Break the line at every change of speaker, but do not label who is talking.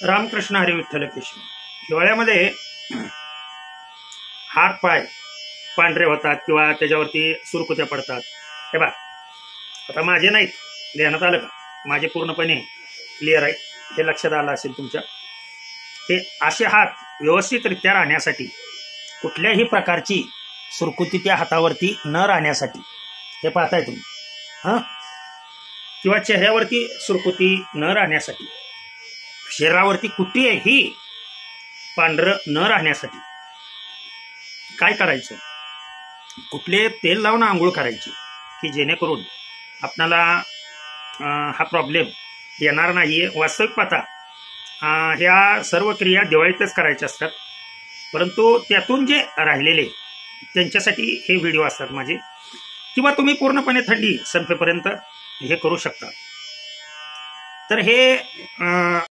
रामकृष्ण हरी विठ्ठल कृष्ण. हिवाळ्यामध्ये हात पाय पांढरे होतात किंवा त्याच्यावरती सुरकुत्या पडतात. हे बा, आता माझे नाहीत, ध्यानात आलं का? माझे पूर्णपणे क्लिअर आहे, हे लक्षात आलं असेल तुमच्या. हे असे हात व्यवस्थितरित्या राहण्यासाठी, कुठल्याही प्रकारची सुरकुती त्या हातावरती न राहण्यासाठी, हे पाहताय तुम्ही किंवा चेहऱ्यावरती सुरकुती न राहण्यासाठी, शरीरावरती कुठेही पांढरं न राहण्यासाठी काय करायचं? कुठले तेल लावून आंघोळ करायची की जेणेकरून आपणाला हा प्रॉब्लेम येणार नाहीये. वास्तविक पाहता ह्या सर्व क्रिया दिवाळीतच करायच्या असतात, परंतु त्यातून जे राहिलेले त्यांच्यासाठी हे व्हिडिओ असतात माझे. किंवा तुम्ही पूर्णपणे थंडी संपेपर्यंत हे करू शकता. तर हे